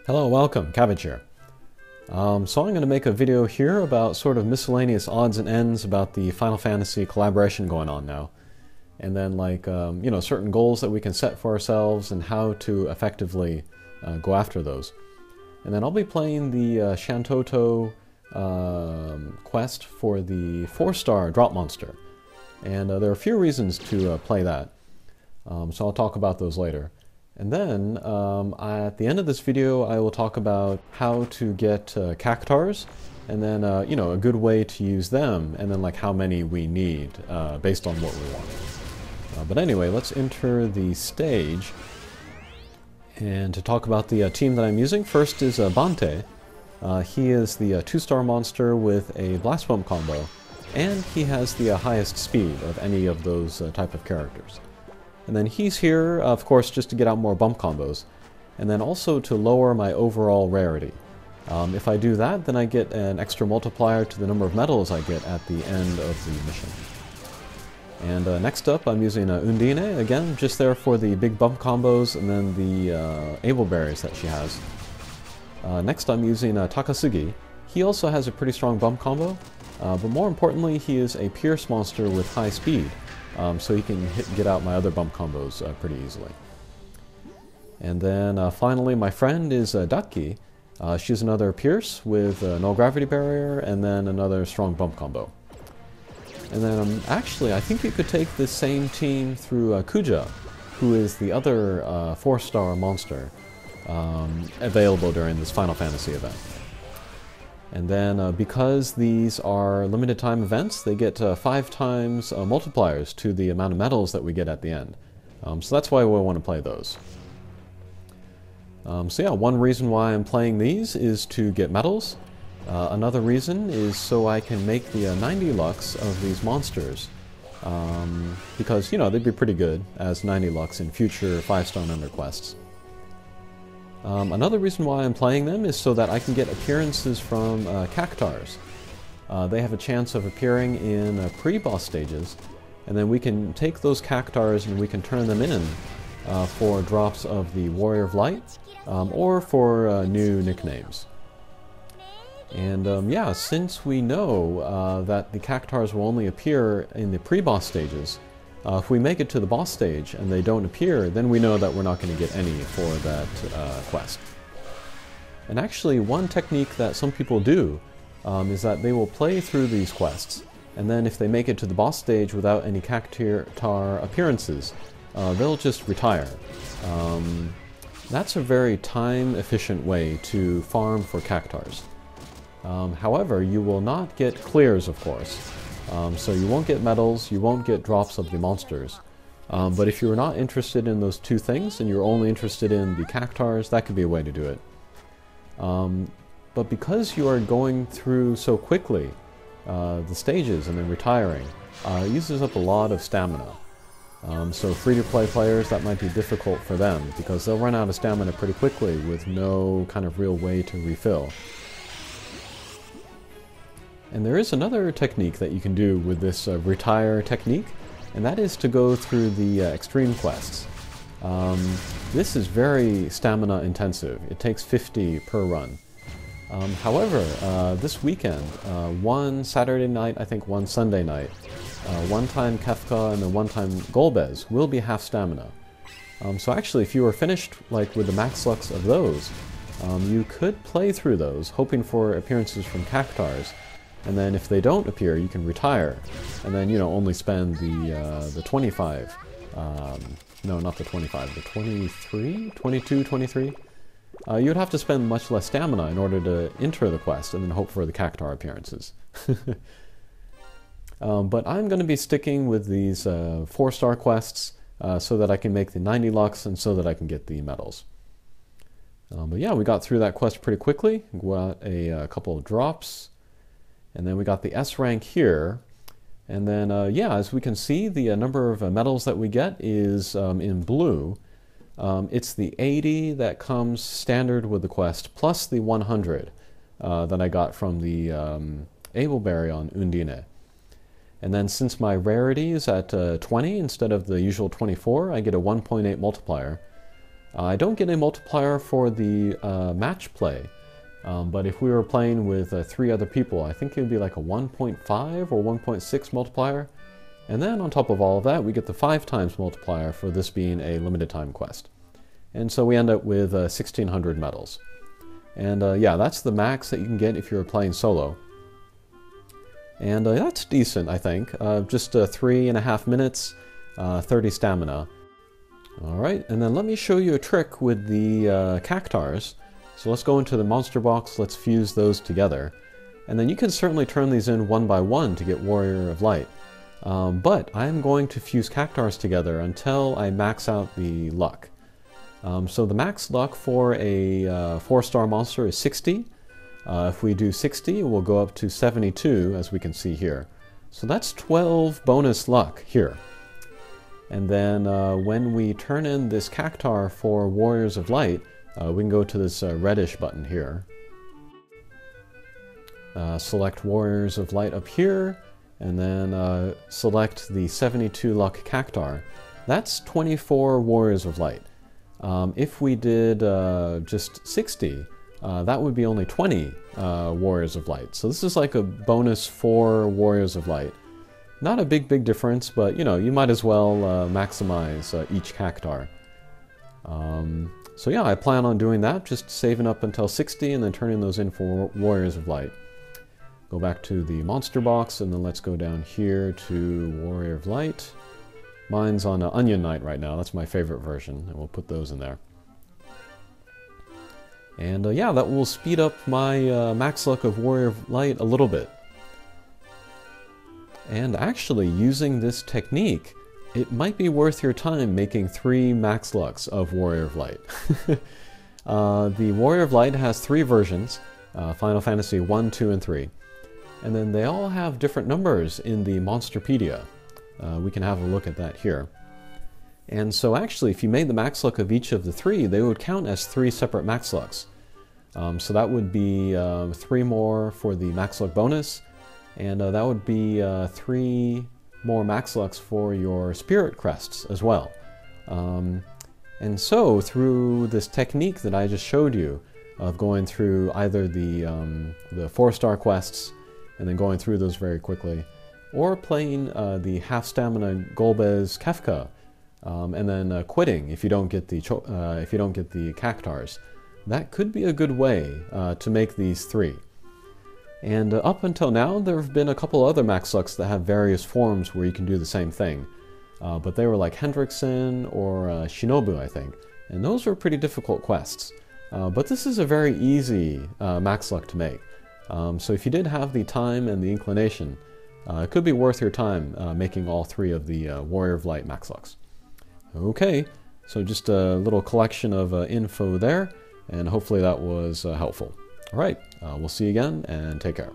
Hello, welcome, Cabbage here. So I'm going to make a video here about sort of miscellaneous odds and ends about the Final Fantasy collaboration going on now. And then certain goals that we can set for ourselves and how to effectively go after those. And then I'll be playing the Shantoto quest for the 4-star drop monster. And there are a few reasons to play that. So I'll talk about those later. And then, at the end of this video, I will talk about how to get Cactaurs, and then, a good way to use them, and then, how many we need, based on what we want. But anyway, let's enter the stage. And to talk about the team that I'm using, first is Bante. He is the 2-star monster with a Blast Bump combo, and he has the highest speed of any of those type of characters. And then he's here, of course, just to get out more bump combos, and then also to lower my overall rarity. If I do that, then I get an extra multiplier to the number of medals I get at the end of the mission. And next up, I'm using Undine, again, just there for the big bump combos, and then the able berries that she has. Next, I'm using Takasugi. He also has a pretty strong bump combo, but more importantly, he is a Pierce monster with high speed. So he can get out my other bump combos pretty easily. And then finally, my friend is Ducky. She's another Pierce with no gravity barrier, and then another strong bump combo. And then actually, I think you could take this same team through Kuja, who is the other 4-star monster available during this Final Fantasy event. And then, because these are limited time events, they get 5 times multipliers to the amount of medals that we get at the end. So that's why we want to play those. So yeah, one reason why I'm playing these is to get medals. Another reason is so I can make the 90 Lux of these monsters. Because, they'd be pretty good as 90 Lux in future 5-star member quests. Another reason why I'm playing them is so that I can get appearances from Cactaurs. They have a chance of appearing in pre-boss stages, and then we can take those Cactaurs and we can turn them in for drops of the Warrior of Light, or for new nicknames. And yeah, since we know that the Cactaurs will only appear in the pre-boss stages, if we make it to the boss stage and they don't appear, then we know that we're not going to get any for that quest. And actually, one technique that some people do is that they will play through these quests, and then if they make it to the boss stage without any Cactaur appearances, they'll just retire. That's a very time-efficient way to farm for Cactaurs. However, you will not get clears, of course. So you won't get medals, you won't get drops of the monsters. But if you're not interested in those two things, and you're only interested in the Cactaurs, that could be a way to do it. But because you are going through so quickly the stages and then retiring, it uses up a lot of stamina. So free-to-play players, that might be difficult for them, because they'll run out of stamina pretty quickly with no kind of real way to refill. And there is another technique that you can do with this retire technique, and that is to go through the extreme quests. This is very stamina intensive. It takes 50 per run. However, this weekend, one Saturday night, I think one Sunday night, one time Kefka and then one time Golbez will be half stamina. So actually, if you were finished with the max lux of those, you could play through those, hoping for appearances from Cactaurs. And then if they don't appear, you can retire, and then, only spend the 25, no, not the 25, the 23, 22, 23. You would have to spend much less stamina in order to enter the quest and then hope for the Cactaur appearances. But I'm going to be sticking with these 4-star quests so that I can make the 90 Lux and so that I can get the medals. But yeah, we got through that quest pretty quickly. We got a couple of drops. And then we got the S rank here, and then yeah, as we can see, the number of medals that we get is in blue. It's the 80 that comes standard with the quest, plus the 100 that I got from the Ableberry on Undine. And then since my rarity is at 20 instead of the usual 24, I get a 1.8 multiplier. I don't get a multiplier for the match play, but if we were playing with 3 other people, I think it would be like a 1.5 or 1.6 multiplier. And then on top of all of that, we get the 5 times multiplier for this being a limited time quest. And so we end up with 1,600 medals. And yeah, that's the max that you can get if you're playing solo. And that's decent, I think. Just 3.5 minutes, 30 stamina. Alright, and then let me show you a trick with the Cactaurs. So let's go into the monster box, let's fuse those together. And then you can certainly turn these in one by one to get Warrior of Light. But I'm going to fuse Cactaurs together until I max out the luck. So the max luck for a 4-star monster is 60. If we do 60, we'll go up to 72, as we can see here. So that's 12 bonus luck here. And then when we turn in this Cactaur for Warriors of Light, we can go to this reddish button here. Select Warriors of Light up here, and then select the 72 luck Cactaur. That's 24 Warriors of Light. If we did just 60, that would be only 20 Warriors of Light. So this is like a bonus 4 Warriors of Light. Not a big difference, but you know, you might as well maximize each Cactaur. So yeah, I plan on doing that, just saving up until 60 and then turning those in for Warriors of Light. Go back to the monster box, and then let's go down here to Warrior of Light. Mine's on Onion Knight right now, that's my favorite version, and we'll put those in there. And yeah, that will speed up my max luck of Warrior of Light a little bit. And actually, using this technique, it might be worth your time making 3 max lucks of Warrior of Light. The Warrior of Light has 3 versions, Final Fantasy 1, 2, and 3. And then they all have different numbers in the Monsterpedia. We can have a look at that here. And so actually, if you made the max luck of each of the 3, they would count as 3 separate max lucks. So that would be 3 more for the max luck bonus, and that would be 3 more max lucks for your spirit crests as well. And so through this technique that I just showed you of going through either the 4-star quests and then going through those very quickly, or playing the half stamina Golbez Kefka and then quitting if you don't get the Cactaurs, that could be a good way to make these 3. And up until now, there have been a couple other max lucks that have various forms where you can do the same thing. But they were like Hendrickson or Shinobu, I think. And those were pretty difficult quests. But this is a very easy max luck to make. So if you did have the time and the inclination, it could be worth your time making all 3 of the Warrior of Light max lucks. Okay, so just a little collection of info there, and hopefully that was helpful. All right, we'll see you again, and take care.